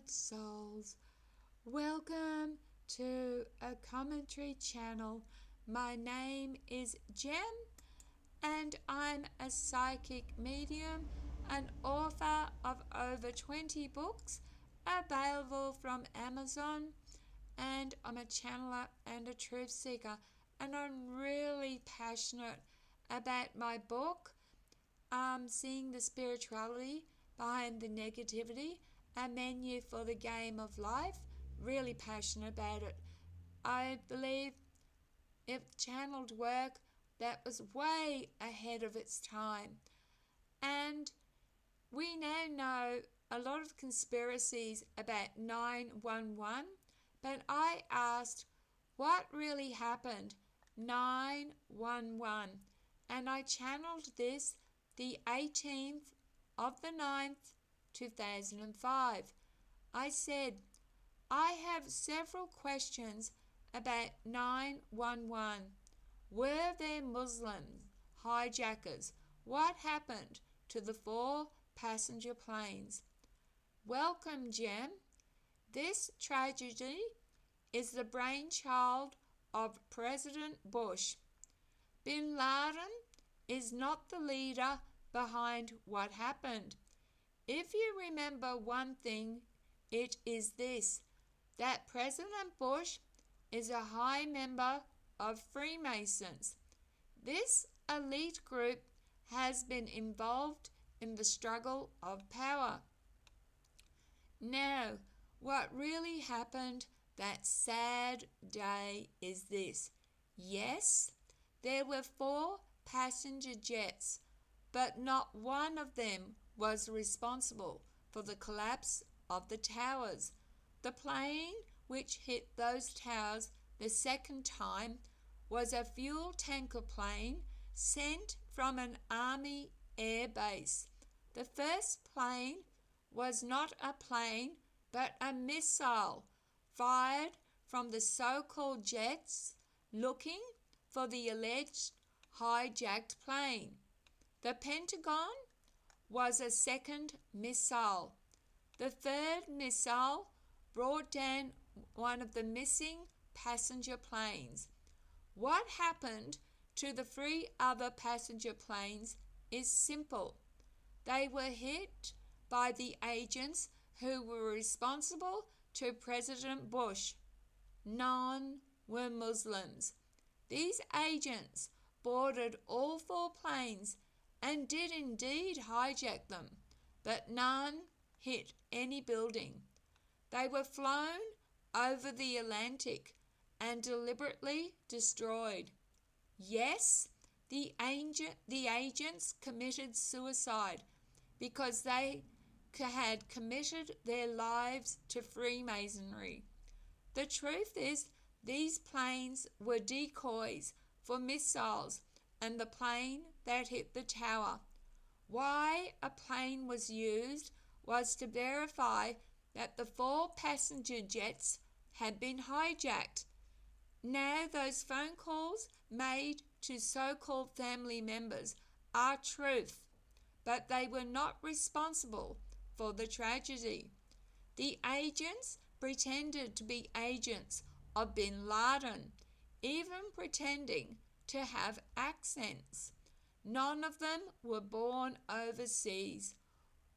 beloved souls. Welcome to a commentary channel. My name is Jem and I'm a psychic medium, an author of over 20 books available from Amazon, and I'm a channeler and a truth seeker, and I'm really passionate about my book, Seeing the Spirituality Behind the Negativity, a menu for the game of life. Really passionate about it. I believe it channeled work that was way ahead of its time. And we now know a lot of conspiracies about 911, but I asked what really happened 911, and I channeled this the 18th of the 9th, 2005. I said, I have several questions about 911. Were there Muslims hijackers? What happened to the 4 passenger planes? Welcome, Jem. This tragedy is the brainchild of President Bush. Bin Laden is not the leader behind what happened. If you remember one thing, it is this, that President Bush is a high member of Freemasons. This elite group has been involved in the struggle of power. Now, what really happened that sad day is this. Yes, there were 4 passenger jets, but not one of them was responsible for the collapse of the towers. The plane which hit those towers the second time was a fuel tanker plane sent from an army air base. The first plane was not a plane but a missile fired from the so-called jets looking for the alleged hijacked plane. The Pentagon was a second missile. The third missile brought down one of the missing passenger planes. What happened to the 3 other passenger planes is simple. They were hit by the agents who were responsible to President Bush. None were Muslims. These agents boarded all 4 planes and did indeed hijack them, but none hit any building. They were flown over the Atlantic and deliberately destroyed. Yes, the agents committed suicide because they had committed their lives to Freemasonry. The truth is, these planes were decoys for missiles and the plane that hit the tower. Why a plane was used was to verify that the 4 passenger jets had been hijacked. Now those phone calls made to so-called family members are truth, but they were not responsible for the tragedy. The agents pretended to be agents of Bin Laden, even pretending to have accents. None of them were born overseas.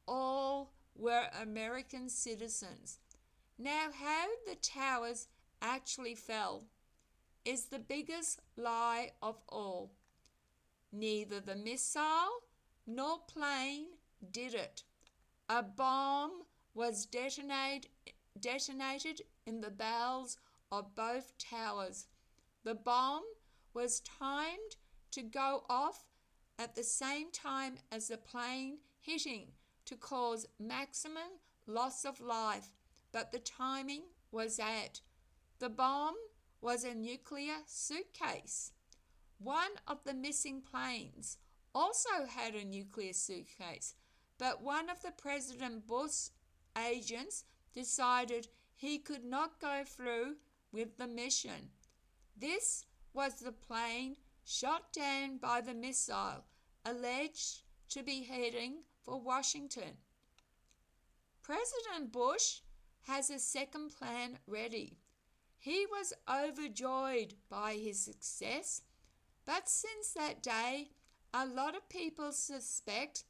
All were American citizens. Now, how the towers actually fell is the biggest lie of all. Neither the missile nor plane did it. A bomb was detonated in the bowels of both towers. The bomb was timed to go off at the same time as the plane hitting to cause maximum loss of life, but the timing was out. The bomb was a nuclear suitcase. One of the missing planes also had a nuclear suitcase, but one of the President Bush agents decided he could not go through with the mission. This was the plane shot down by the missile, alleged to be heading for Washington. President Bush has a second plan ready. He was overjoyed by his success, but since that day, a lot of people suspect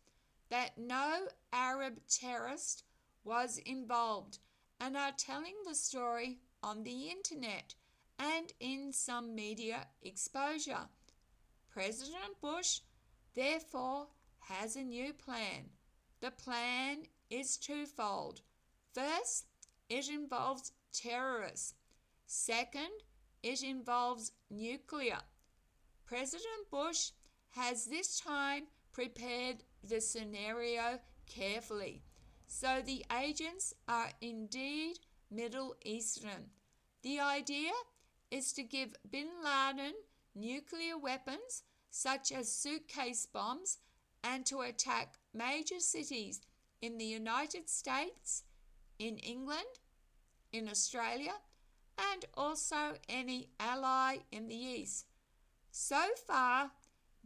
that no Arab terrorist was involved and are telling the story on the internet and in some media exposure. President Bush, therefore, has a new plan. The plan is twofold. First, it involves terrorists. Second, it involves nuclear. President Bush has this time prepared the scenario carefully, so the agents are indeed Middle Eastern. The idea is to give bin Laden nuclear weapons such as suitcase bombs and to attack major cities in the United States, in England, in Australia, and also any ally in the East. So far,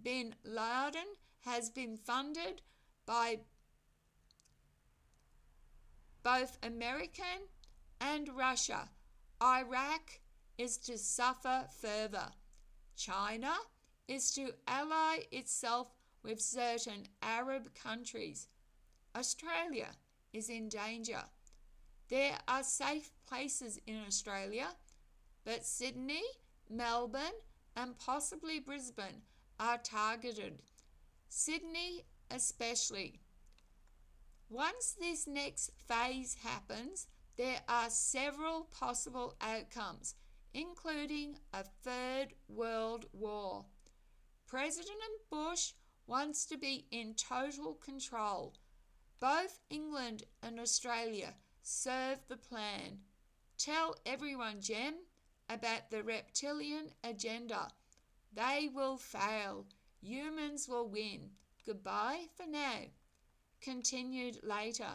bin Laden has been funded by both American and Russia. Iraq is to suffer further. China is to ally itself with certain Arab countries. Australia is in danger. There are safe places in Australia, but Sydney, Melbourne, and possibly Brisbane are targeted. Sydney especially. Once this next phase happens, there are several possible outcomes, including a third world war. President Bush wants to be in total control. Both England and Australia serve the plan. Tell everyone, Jem, about the reptilian agenda. They will fail. Humans will win. Goodbye for now. Continued later.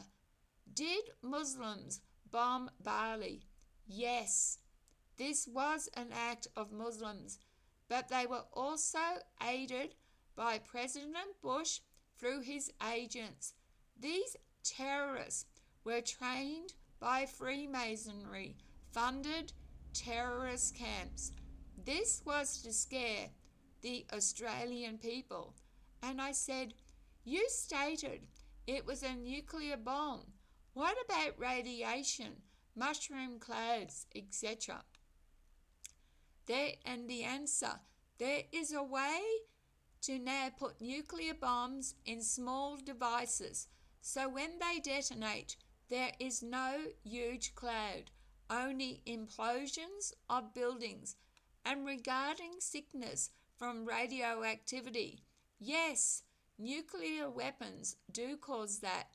Did Muslims bomb Bali? Yes. This was an act of Muslims, but they were also aided by President Bush through his agents. These terrorists were trained by Freemasonry, funded terrorist camps. This was to scare the Australian people. And I said, you stated it was a nuclear bomb. What about radiation, mushroom clouds, etc.? And the answer, there is a way to now put nuclear bombs in small devices, so when they detonate, there is no huge cloud, only implosions of buildings. And regarding sickness from radioactivity, yes, nuclear weapons do cause that.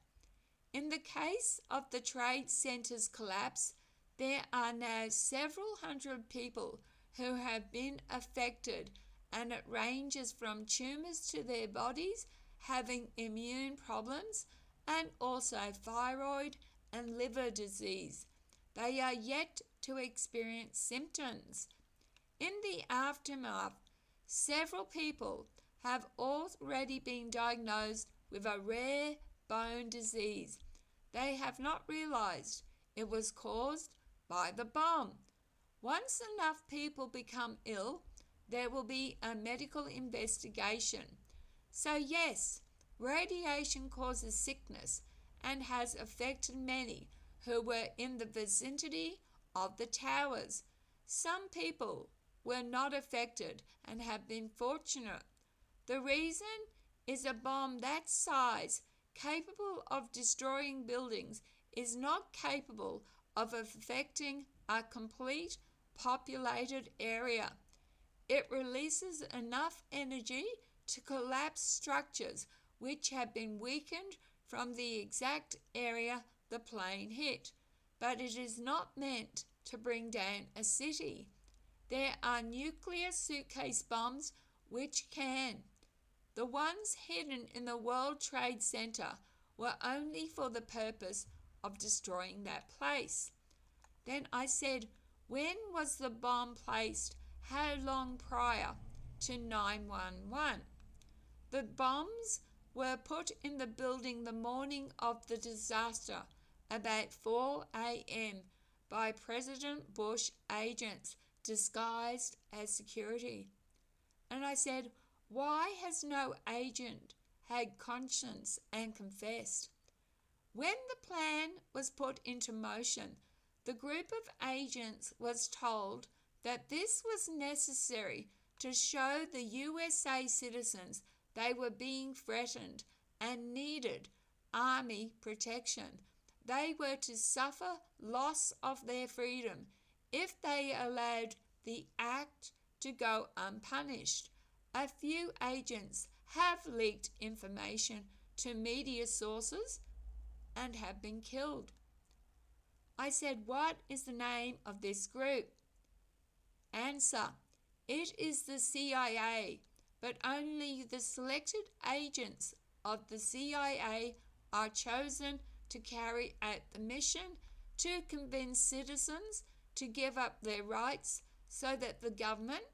In the case of the Trade Center's collapse, there are now several hundred people who have been affected, and it ranges from tumors to their bodies having immune problems and also thyroid and liver disease. They are yet to experience symptoms. In the aftermath, several people have already been diagnosed with a rare bone disease. They have not realized it was caused by the bomb. Once enough people become ill, there will be a medical investigation. So yes, radiation causes sickness and has affected many who were in the vicinity of the towers. Some people were not affected and have been fortunate. The reason is a bomb that size, capable of destroying buildings, is not capable of affecting a complete populated area. It releases enough energy to collapse structures which have been weakened from the exact area the plane hit, but it is not meant to bring down a city. There are nuclear suitcase bombs which can. The ones hidden in the World Trade Center were only for the purpose of destroying that place. Then I said, when was the bomb placed? How long prior to 9/11? The bombs were put in the building the morning of the disaster, about 4 a.m. by President Bush agents disguised as security. And I said, why has no agent had conscience and confessed? When the plan was put into motion, the group of agents was told that this was necessary to show the USA citizens they were being threatened and needed army protection. They were to suffer loss of their freedom if they allowed the act to go unpunished. A few agents have leaked information to media sources and have been killed. I said, what is the name of this group? Answer, it is the CIA, but only the selected agents of the CIA are chosen to carry out the mission to convince citizens to give up their rights so that the government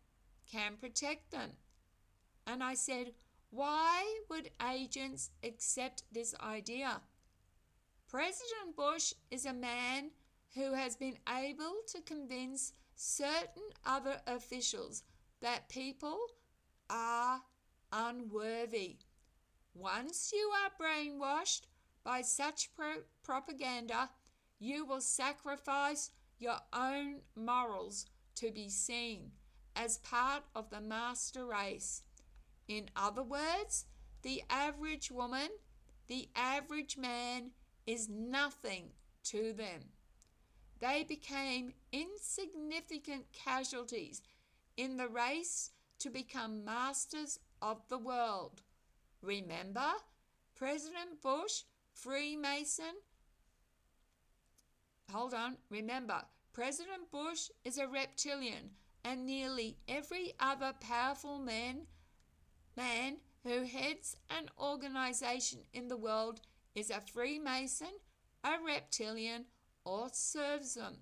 can protect them. And I said, why would agents accept this idea? President Bush is a man who has been able to convince certain other officials that people are unworthy. Once you are brainwashed by such propaganda, you will sacrifice your own morals to be seen as part of the master race. In other words, the average woman, the average man is nothing to them. They became insignificant casualties in the race to become masters of the world. Remember, President Bush, Remember, President Bush is a reptilian, and nearly every other powerful man who heads an organization in the world is a Freemason, a reptilian, or serves them.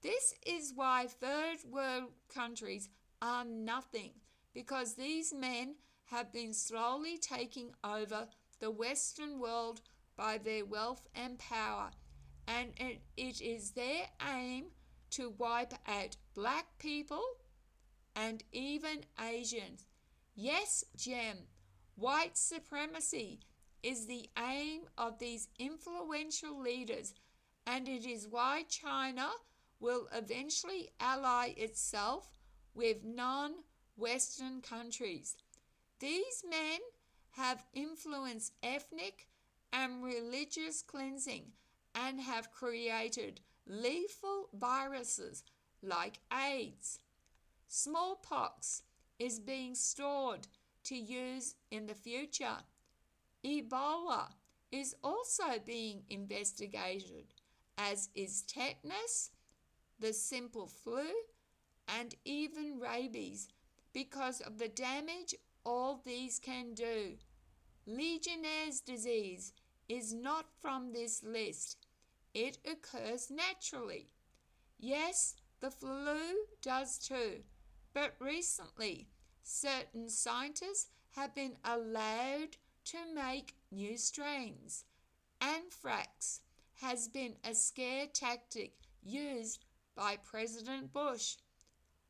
This is why third world countries are nothing, because these men have been slowly taking over the Western world by their wealth and power, and it is their aim to wipe out black people and even Asians. Yes, Jem, white supremacy is the aim of these influential leaders, and it is why China will eventually ally itself with non-Western countries. These men have influenced ethnic and religious cleansing and have created lethal viruses like AIDS. Smallpox is being stored to use in the future. Ebola is also being investigated, as is tetanus, the simple flu, and even rabies, because of the damage all these can do. Legionnaire's disease is not from this list. It occurs naturally. Yes, the flu does too, but recently certain scientists have been allowed to make new strains. Anthrax has been a scare tactic used by President Bush.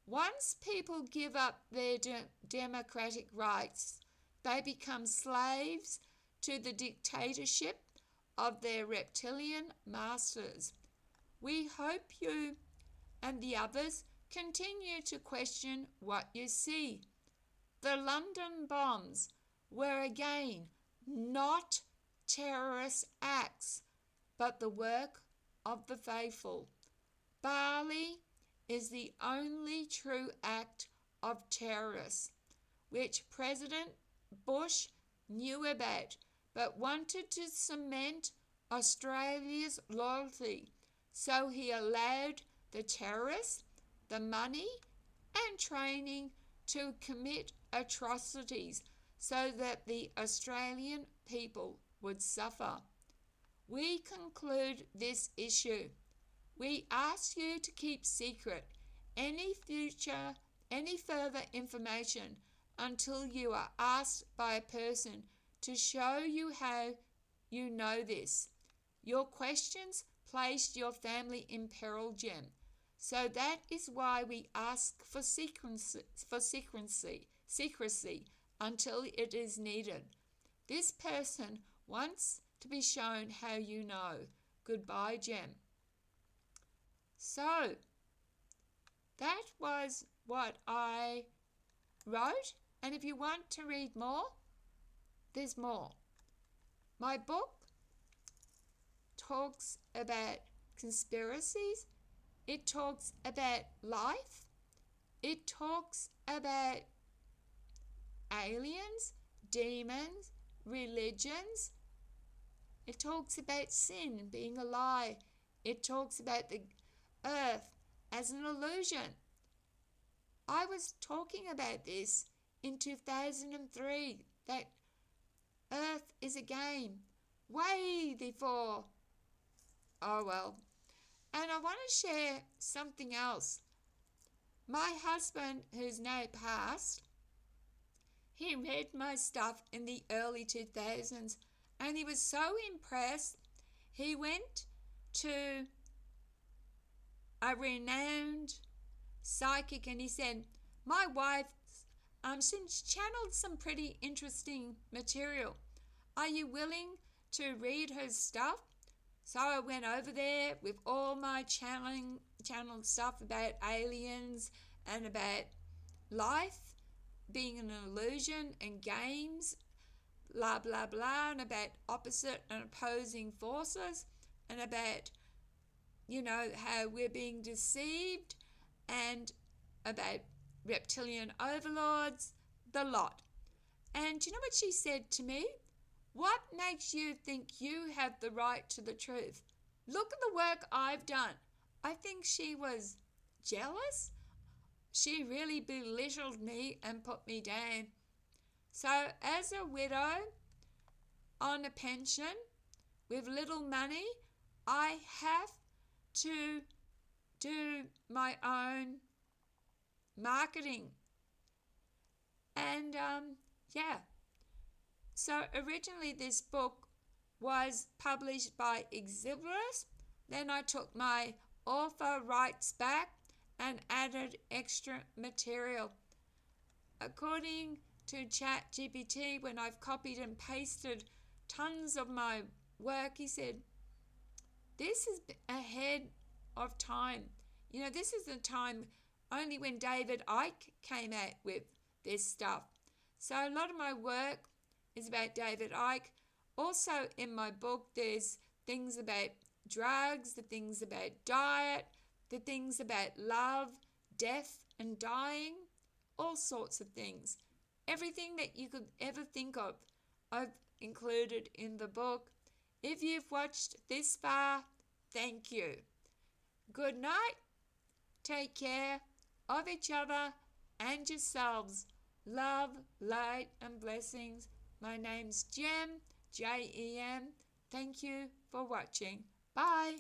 Once people give up their democratic rights, they become slaves to the dictatorship of their reptilian masters. We hope you and the others continue to question what you see. The London bombs were again not terrorist acts, but the work of the faithful. Bali is the only true act of terrorists, which President Bush knew about, but wanted to cement Australia's loyalty, so he allowed the terrorists the money and training to commit atrocities so that the Australian people would suffer. We conclude this issue. We ask you to keep secret any further information until you are asked by a person to show you how you know this. Your questions placed your family in peril, Jem. So that is why we ask for secrecy until it is needed. This person wants to be shown how you know. Goodbye, Jem. So that was what I wrote, and if you want to read more, there's more. My book talks about conspiracies. It talks about life. It talks about aliens, demons, religions. It talks about sin being a lie. It talks about the earth as an illusion. I was talking about this in 2003, that earth is a game, way before. Oh well. And I want to share something else. My husband, who's now passed, he read my stuff in the early 2000s and he was so impressed. He went to a renowned psychic and he said, my wife she's channeled some pretty interesting material. Are you willing to read her stuff? So I went over there with all my channeled stuff about aliens and about life being an illusion and games, blah, blah, blah, and about opposite and opposing forces and about, how we're being deceived and about reptilian overlords, the lot. And do you know what she said to me? What makes you think you have the right to the truth? Look at the work I've done. I think she was jealous. She really belittled me and put me down. So as a widow on a pension with little money, I have to do my own marketing. And so originally this book was published by Exibris. Then I took my author rights back and added extra material. According to ChatGPT, when I've copied and pasted tons of my work, he said, this is ahead of time. This is the time only when David Icke came out with this stuff. So a lot of my work is about David Icke. Also in my book, there's things about drugs, the things about diet, the things about love, death and dying, all sorts of things. Everything that you could ever think of, I've included in the book. If you've watched this far, thank you. Good night. Take care of each other and yourselves. Love, light and blessings. My name's Jem, Jem. Thank you for watching. Bye.